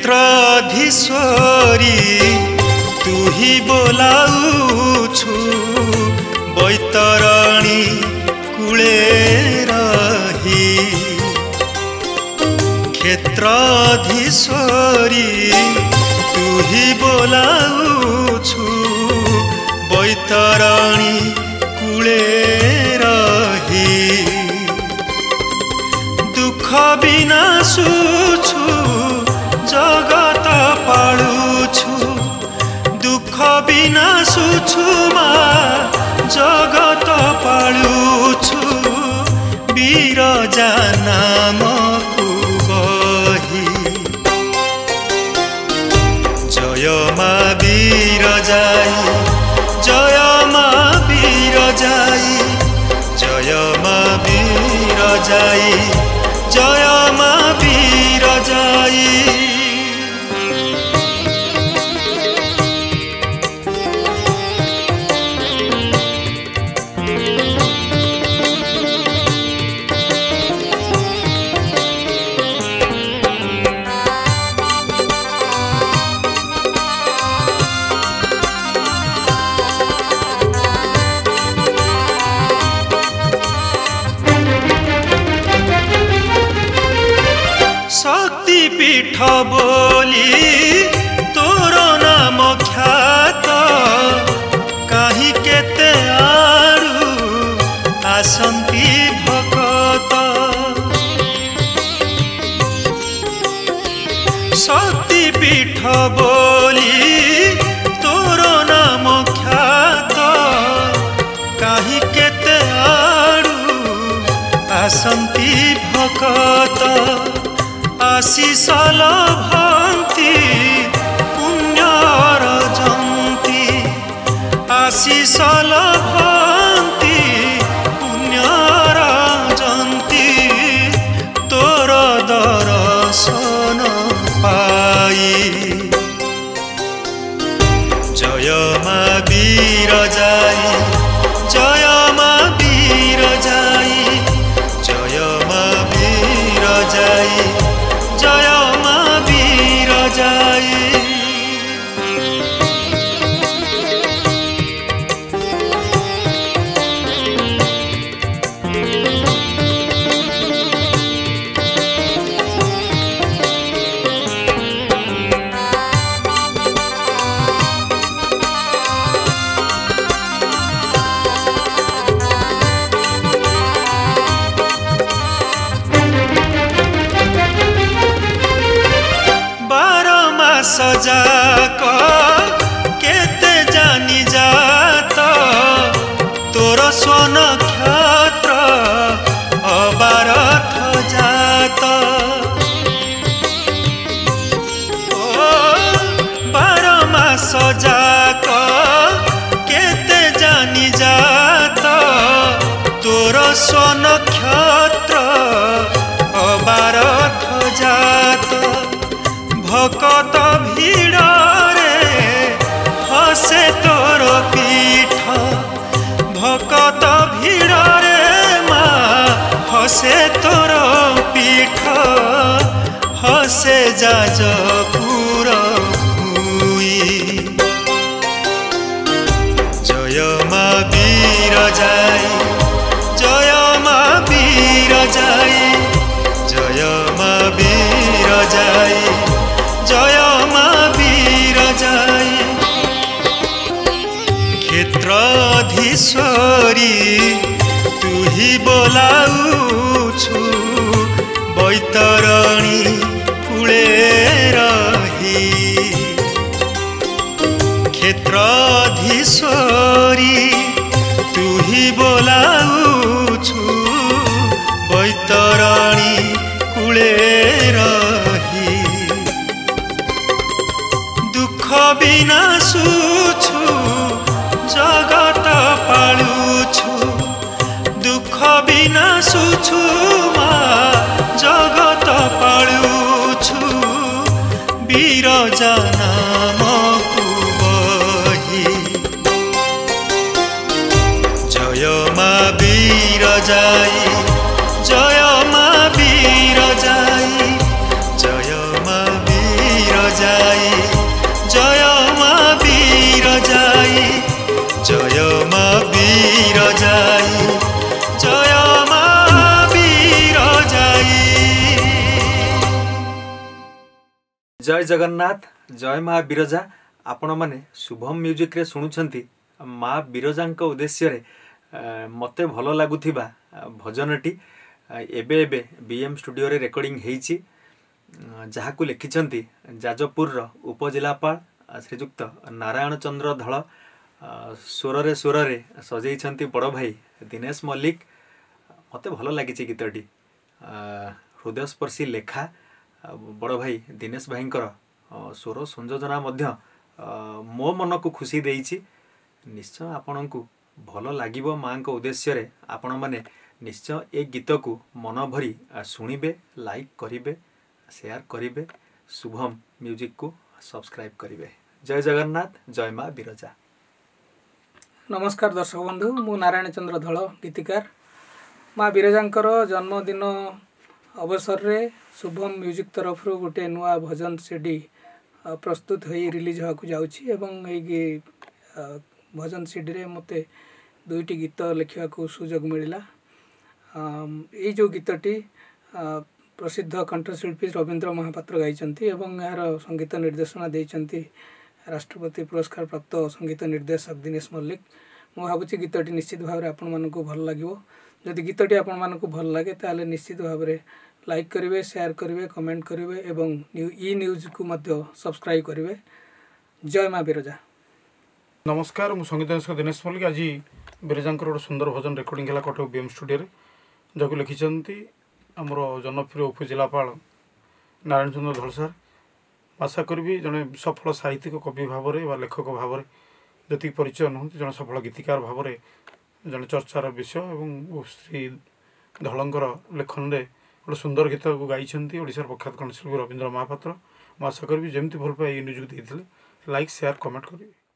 क्षेत्राधीश्वरी तू ही बोलाउछु बैतरणी कूले रही। क्षेत्राधीश्वरी तू ही बोलाउछु बैतरणी कूले रही। दुख विनाशुछु जगत पालुछु, दुख विनाशुछु मा जगत पालुछु। बिरजा नामकु बही जय मा बिरजाई, जय मा बिरजाई, जय मा बिरजाई, जय मा बिरजाई। शक्तिपीठ बोली तोर नाम ख्यात, कहीं केते आड़ू आसंती भकत। शक्तिपीठ बोली तोर नाम ख्यात, कहीं केते आड़ू आसंती भकत। आशीष लभन्ति पुण्यरजन्ति, आशीष लभन्ति पुण्यरजन्ति। तोर दर्शन पाई जय मा बिरजाई, जय मा बिरजाई, जय मा बिरजाई, जय मा बिरजाई। सजाक केते जानी जात, तोर स्वन क्षत्र अबारथ जात। ओ 12 मास जाक केते जानी जात, तोर स्वन क्षत्र अबारथ जात। भकत भिड़े हसे तोर पीठ, भकत भिड़े मा हसे तोर पीठ। हसे जाजपुर भूई जय मा बिरजाई, जय मा बिरजाई, जय मा बिरजाई, जय मा बिरजाई। क्षेत्राधीश्वरी तू ही बोलाउछु बैतरणी कूले रही। क्षेत्राधीश्वरी तू ही बोलाउछु बैतरणी कूले रही। दुख विनाशुछु जगत पालुछु, दुख विनाशुछु मा जगत पालुछु। बिरजा नामकु बही जय मा बिरजाई, जय मा बिरजाई, जय मा बिरजाई। जय जगन्नाथ जय माँ बिरजा आपण मैंने शुभम म्यूजिक रे शुणुंट माँ बिरजा उद्देश्य मते भल लगुवा भजनटी एबे एबे बीएम स्टूडियो रे रेकर्डिंग होईची जहाँ को लिखिं जाजपुर उपजिलापाल श्रीजुक्त नारायण चंद्र धल स्वर रे सजेई बड़ भाई दिनेश मल्लिक मते भल लगी गीतटी हृदयस्पर्शी लेखा बड़ भाई दिनेश भाईंकर स्वर संयोजना मध्य मो मन को खुशी देइछि निश्चय आपण को भल लागिबो माँ को उद्देश्य आपण माने निश्चय ए गीत को मन भरी शुणिबे लाइक करिबे शेयर करिबे शुभम म्यूजिक को सब्सक्राइब करिबे जय जगन्नाथ जय माँ बिरजा। नमस्कार दर्शक बंधु मु नारायण चंद्र धल गीतिकार माँ बिरजांकर जन्मदिन अवसर रे शुभम म्यूजिक तरफ गोटे नुआ भजन सीडी प्रस्तुत हो रिलीज होगा जाऊँगी एवं भजन सीडी रे मते दुईटी गीत लिखा सुजोग मिला ये जो गीतटी प्रसिद्ध कंठशिल्पी रवींद्र महापात्र गाई एवं यार संगीत निर्देशना देइचंती राष्ट्रपति पुरस्कार प्राप्त संगीत निर्देशक दिनेश मल्लिक। मु भावुची गीतटी निश्चित भाव में आपण मानक भल लगिवो जदि गीतटी आपण मानक भल लगे ताले निश्चित भाव में लाइक करेंगे शेयर करेंगे कमेंट करेंगे एवं ई न्यूज को मध्य सब्सक्राइब करेंगे। जय माँ बिरजा। नमस्कार मु संगीत निर्देशक दिनेश मल्लिक आज बिरजा गोटे सुंदर भजन रेकर्डिंग है कटक बीएम स्टूडियो जहाँ लिखिं आमर जनप्रिय उपजिलापाल नारायण चंद्र धल सार आशा करी जड़े सफल साहित्यिक कवि भाव में लेखक भाव में जी परिचय नुहति जड़े सफल गीतिकार भाव में जड़े चर्चार विषय और श्री धलंकर लेखन में गोटे सुंदर गीत को गाई ओडिशार प्रख्यात कंठशिल्पी रवींद्र महापात्र आशा करी जमी भल पाए न्यूज देते लाइक शेयर कमेंट करेंगे।